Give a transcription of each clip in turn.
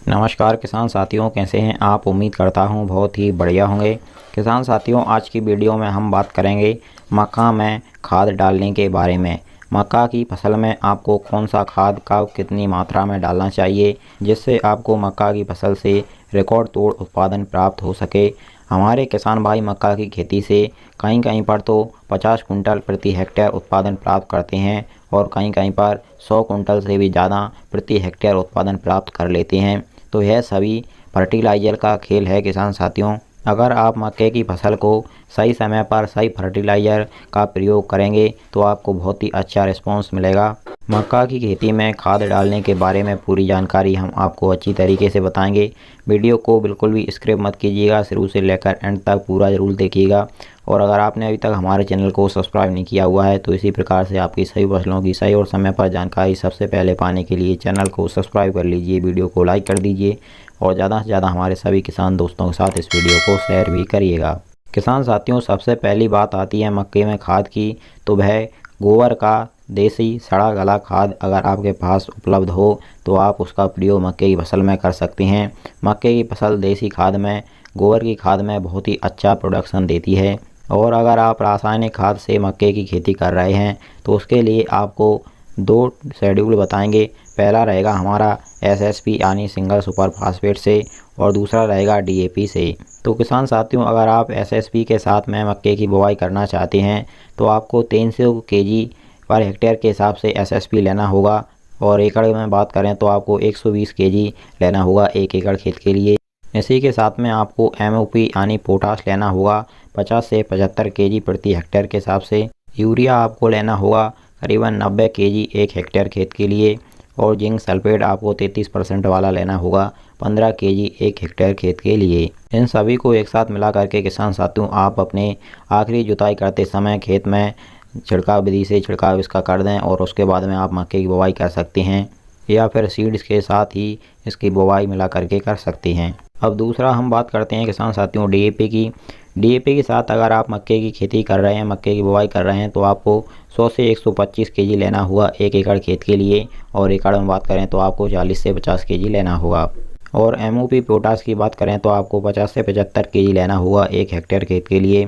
नमस्कार किसान साथियों, कैसे हैं आप। उम्मीद करता हूं बहुत ही बढ़िया होंगे। किसान साथियों, आज की वीडियो में हम बात करेंगे मक्का में खाद डालने के बारे में। मक्का की फसल में आपको कौन सा खाद कब कितनी मात्रा में डालना चाहिए, जिससे आपको मक्का की फसल से रिकॉर्ड तोड़ उत्पादन प्राप्त हो सके। हमारे किसान भाई मक्का की खेती से कहीं कहीं पर तो 50 कुंटल प्रति हेक्टेयर उत्पादन प्राप्त करते हैं और कहीं कहीं पर 100 कुंटल से भी ज़्यादा प्रति हेक्टेयर उत्पादन प्राप्त कर लेते हैं। तो यह सभी फर्टिलाइज़र का खेल है किसान साथियों। अगर आप मक्के की फसल को सही समय पर सही फर्टिलाइज़र का प्रयोग करेंगे तो आपको बहुत ही अच्छा रिस्पॉन्स मिलेगा। मक्का की खेती में खाद डालने के बारे में पूरी जानकारी हम आपको अच्छी तरीके से बताएंगे। वीडियो को बिल्कुल भी स्किप मत कीजिएगा, शुरू से लेकर एंड तक पूरा ज़रूर देखिएगा। और अगर आपने अभी तक हमारे चैनल को सब्सक्राइब नहीं किया हुआ है तो इसी प्रकार से आपकी सभी फसलों की सही और समय पर जानकारी सबसे पहले पाने के लिए चैनल को सब्सक्राइब कर लीजिए, वीडियो को लाइक कर दीजिए और ज़्यादा से ज़्यादा हमारे सभी किसान दोस्तों के साथ इस वीडियो को शेयर भी करिएगा। किसान साथियों, सबसे पहली बात आती है मक्के में खाद की, तो वह गोबर का देसी सड़ा गला खाद अगर आपके पास उपलब्ध हो तो आप उसका प्रयोग मक्के की फसल में कर सकते हैं। मक्के की फसल देसी खाद में, गोबर की खाद में बहुत ही अच्छा प्रोडक्शन देती है। और अगर आप रासायनिक खाद से मक्के की खेती कर रहे हैं तो उसके लिए आपको दो शेड्यूल बताएंगे। पहला रहेगा हमारा SSP यानी सिंगल सुपर फास्फेट से और दूसरा रहेगा DAP से। तो किसान साथियों, अगर आप SSP के साथ में मक्के की बुवाई करना चाहते हैं तो आपको 300 kg पर हेक्टेयर के हिसाब से SSP लेना होगा और एकड़ में बात करें तो आपको 120 kg लेना होगा 1 एकड़ खेत के लिए। इसी के साथ में आपको MOP यानी पोटाश लेना होगा 50 से 75 kg प्रति हेक्टेयर के हिसाब से। यूरिया आपको लेना होगा करीबन 90 kg 1 हेक्टेयर खेत के लिए और जिंक सल्फेट आपको 33% वाला लेना होगा 15 kg 1 हेक्टेयर खेत के लिए। इन सभी को एक साथ मिला करके किसान साथियों आप अपने आखिरी जुताई करते समय खेत में छिड़काव विधि से छिड़काव इसका कर दें और उसके बाद में आप मक्के की बुवाई कर सकते हैं या फिर सीड्स के साथ ही इसकी बुवाई मिला करके कर सकते हैं। अब दूसरा हम बात करते हैं किसान साथियों DAP की। DAP के साथ अगर आप मक्के की खेती कर रहे हैं, मक्के की बुवाई कर रहे हैं तो आपको 100 से 125 kg लेना होगा 1 एकड़ खेत के लिए और एकड़ में बात करें तो आपको 40 से 50 kg लेना होगा। और MOP पोटाश की बात करें तो आपको 50 से 75 kg लेना होगा 1 हेक्टेयर खेत के लिए।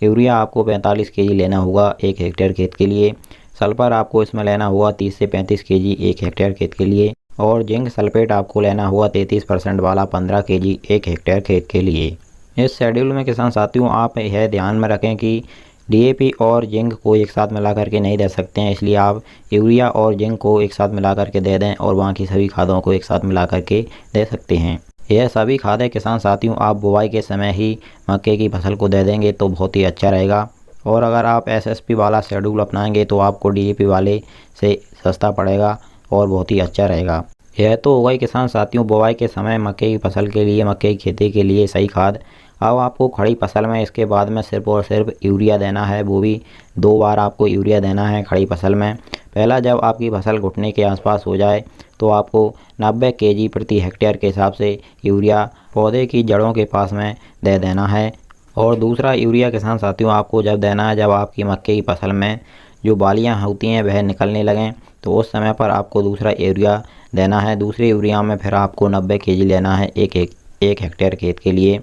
यूरिया आपको 45 kg लेना होगा 1 हेक्टेयर खेत के लिए। सल्फर आपको इसमें लेना होगा 30 से 35 kg 1 हेक्टेयर खेत के लिए और जिंक सल्फेट आपको लेना होगा 33% वाला 15 kg 1 हेक्टेयर खेत के लिए। इस शेड्यूल में किसान साथियों आप यह ध्यान में रखें कि DAP और जिंक को एक साथ मिला करके नहीं दे सकते हैं, इसलिए आप यूरिया और जिंक को एक साथ मिला करके दे दें और बाकी सभी खादों को एक साथ मिला करके दे सकते हैं। यह सभी खादें किसान साथियों आप बुवाई के समय ही मक्के की फसल को दे देंगे तो बहुत ही अच्छा रहेगा। और अगर आप SSP वाला शेड्यूल अपनाएंगे तो आपको DAP वाले से सस्ता पड़ेगा और बहुत ही अच्छा रहेगा। यह तो हो गई किसान साथियों बुवाई के समय मक्के की फसल के लिए, मक्के की खेती के लिए सही खाद। अब आपको खड़ी फसल में इसके बाद में सिर्फ और सिर्फ यूरिया देना है, वो भी 2 बार आपको यूरिया देना है खड़ी फसल में। पहला जब आपकी फसल घुटने के आसपास हो जाए तो आपको 90 kg प्रति हेक्टेयर के हिसाब से यूरिया पौधे की जड़ों के पास में दे देना है। और दूसरा यूरिया किसान साथियों आपको जब देना है जब आपकी मक्के की फसल में जो बालियाँ होती हैं वह निकलने लगें, तो उस समय पर आपको दूसरा यूरिया देना है। दूसरे यूरिया में फिर आपको 90 kg लेना है 1 हेक्टेयर खेत के लिए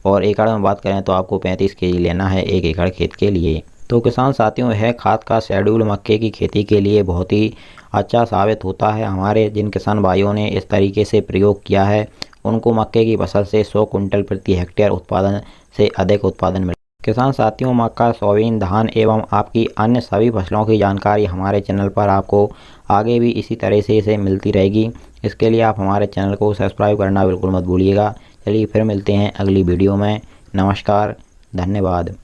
और एकड़ में बात करें तो आपको 35 kg लेना है 1 एकड़ खेत के लिए। तो किसान साथियों यह खाद का शेड्यूल मक्के की खेती के लिए बहुत ही अच्छा साबित होता है। हमारे जिन किसान भाइयों ने इस तरीके से प्रयोग किया है उनको मक्के की फसल से 100 कुंटल प्रति हेक्टेयर उत्पादन से अधिक उत्पादन मिला। किसान साथियों मक्का, सोयाबीन, धान एवं आपकी अन्य सभी फसलों की जानकारी हमारे चैनल पर आपको आगे भी इसी तरह से मिलती रहेगी। इसके लिए आप हमारे चैनल को सब्सक्राइब करना बिल्कुल मत भूलिएगा। चलिए फिर मिलते हैं अगली वीडियो में। नमस्कार, धन्यवाद।